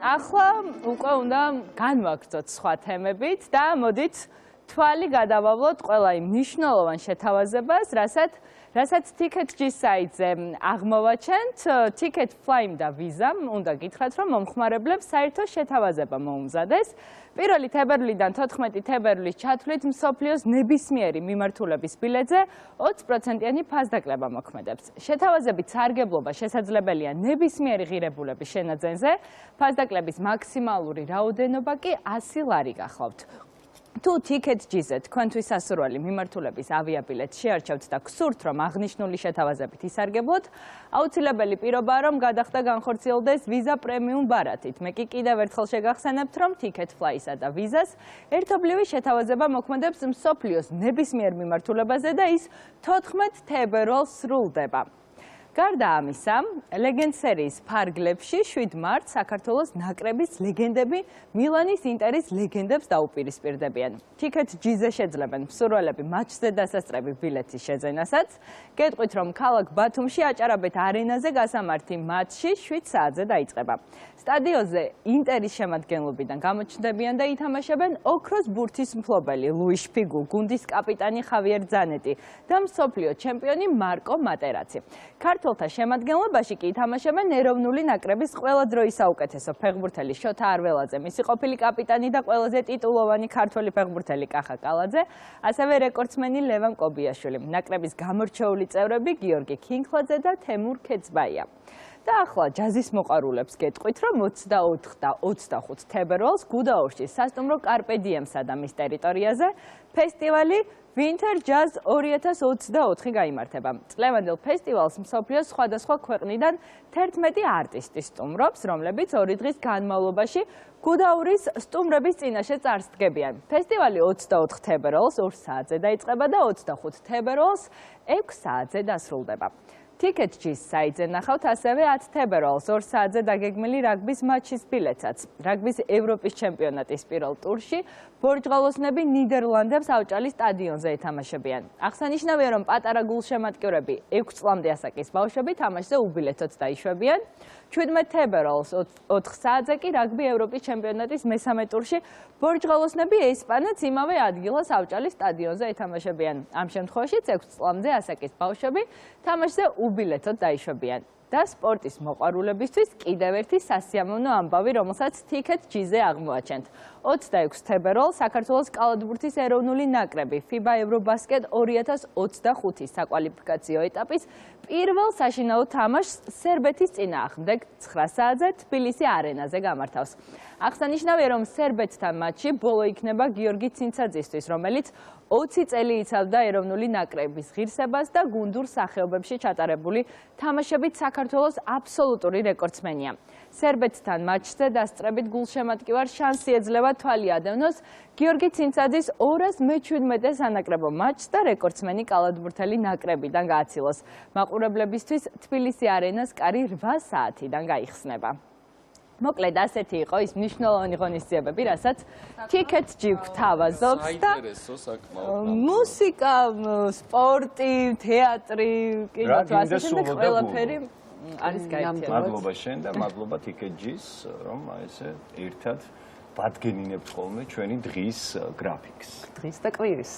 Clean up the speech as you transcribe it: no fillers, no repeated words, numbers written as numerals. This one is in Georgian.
ახლა უკვე უნდა განვაგრძოთ სხვა თემებით და მოდით თვალი გადავავლოთ ყველა იმ მნიშვნელოვან შეთავაზებას, რასაც TicketJet საიტზე აღმოვაჩენთ. TicketFly და Visa-მ უნდა გითხრათ, რომ მომხმარებლებს საერთო შეთავაზება მოუმზადეს. 1 თებერვლიდან 14 თებერვლის ჩათვლით მსოფლიოს ნებისმიერი მიმართულების ბილეთზე 20%-იანი ფასდაკლება მოქმედებს. შეთავაზებით სარგებლობა შესაძლებელია ნებისმიერი ღირებულების შენაძენზე, ფასდაკლების მაქსიმალური რაოდენობა კი 100 ლარი გახლავთ. თუ TicketJet-ზე თქვენთვის სასურველი მიმართულების ავიაბილეთს შეარჩევთ და გსურთ, რომ აღნიშნული შეთავაზებით ისარგებლოთ, აუცილებელი პირობაა, რომ გადახდა განხორციელდეს Visa პრემიუმ ბარათით. მე კი კიდევ ერთხელ შეგახსენებთ, რომ TicketFly-სა და Visa-ს ერთობლივი შეთავაზება მოქმედებს მსოფლიოს ნებისმიერ მიმართულებაზე და ის 14 თებერვალს სრულდება. გარდა ამისა, ლეგენდ სერიის ფარგლებში 7 მარტს საქართველოს ნაკრების ლეგენდები მილანის ინტერის ლეგენდებს დაუპირისპირდებიან. TicketJet-ზე შეძლებენ მსურველები მატჩზე დასასწრები ბილეთის შეძენასაც. გეტყვით, რომ ქალაქ ბათუმში აჭარაბეთ არენაზე გასამართი მატჩი 7 საათზე დაიწყება. სტადიონზე ინტერის შემადგენლობიდან გამოჩნდებიან და ითამაშებენ ოქროს ბურთის მფლობელი ლუიშ ფიგუ, გუნდის კაპიტანი ხავიერ ძანეტი და მსოფლიო ჩემპიონი მარკო მატერაცი. ქართველთა შემადგენლობაში კი ითამაშებენ ეროვნული ნაკრების ყველა დროის საუკეთესო ფეხბურთელი შოთა არველაძე, მისი ყოფილი კაპიტანი და ყველაზე ტიტულოვანი ქართველი ფეხბურთელი კახა კალაძე, ასევე რეკორდსმენი ლევან კობიაშვილი, ნაკრების გამორჩეული წევრები გიორგი ქინგლაძე და თემურ ქეცბაია. და ახლა ჯაზის მოყვარულებს გეტყვით, რომ 24 და 25 თებერვალს გუდაურში სასტუმრო Carpe Diem-სა და მის ტერიტორიაზე ფესტივალი Winter Jazz 2024 გაიმართება. წლევანდელ ფესტივალს მსოფლიოს სხვადასხვა ქვეყნიდან 11 არტისტი სტუმრობს, რომლებიც 2 დღის განმავლობაში გუდაურის სტუმრების წინაშე წარსდგებიან. ფესტივალი 24 თებერვალს 2 საათზე დაიწყება და 25 თებერვალს 6 საათზე დასრულდება. TicketJet საიტზე ნახავთ ასევე 10 თებერვალს 2 საათზე დაგეგმილი რაგბის მატჩის ბილეთსაც. რაგბის ევროპის ჩემპიონატის პირველ ტურში ბორჯღალოსნები ნიდერლანდებს ავჭალის სტადიონზე ეთამაშებიან. აღსანიშნავია, რომ პატარა გულშემატკივრები 6 წლამდე ასაკის ბავშვები თამაშზე უბილეთოდ დაიშვებიან. 17 თებერვალს 4 საათზე კი რაგბი ევროპის ჩემპიონატის მესამე ტურში ბორჯღალოსნები ესპანეთს იმავე ადგილას ავჭალის სტადიონზე ეთამაშებიან. ამ შემთხვევაშიც 6 წლამდე ასაკის ბავშვები თამაშზე უბილეთოდ დაიშვებიან. და სპორტის მოყვარულებისთვის კიდევ ერთი სასიამოვნო ამბავი, რომელსაც TicketJet-ზე აღმოაჩენთ. 26 თებერვალს საქართველოს კალათბურთის ეროვნული ნაკრები FIBA Eurobasket 2025-ის საკვალიფიკაციო ეტაპის პირველ საშინაო თამაშს სერბეთის წინააღმდეგ 9 საათზე თბილისი არენაზე გამართავს. აღსანიშნავია, რომ სერბეთთან მატჩი ბოლო იქნება გიორგი ცინცაძისთვის, რომელიც 20 წელი იცავდა ეროვნული ნაკრების ღირსებას და გუნდურ სახეობებში ჩატარებული თამაშებით საქართველოს აბსოლუტური რეკორდსმენია. სერბეთთან მატჩზე დასწრებით გულშემატკივარ შანსი ეძლევა თვალი ადევნოს გიორგი ცინცაძის 217 სანაკრებო მატჩს და რეკორდსმენი კალათბურთელი ნაკრებიდან გააცილოს. მაყურებლებისთვის თბილისი არენას კარი 8 საათიდან გაიხსნება. მოკლედ ასეთი იყო ის მნიშვნელოვანი ღონისძიებები, რასაც TicketJet გვთავაზობს და მუსიკა, სპორტი, თეატრი, კინოთვასი და ყველაფერი არის გაერთიანებული. მადლობა შენ და მადლობა TicketJet-ს, რომ ესე ერთად ვადგენინებთ ხოლმე ჩვენი დღის გრაფიკს. დღის და კვირის.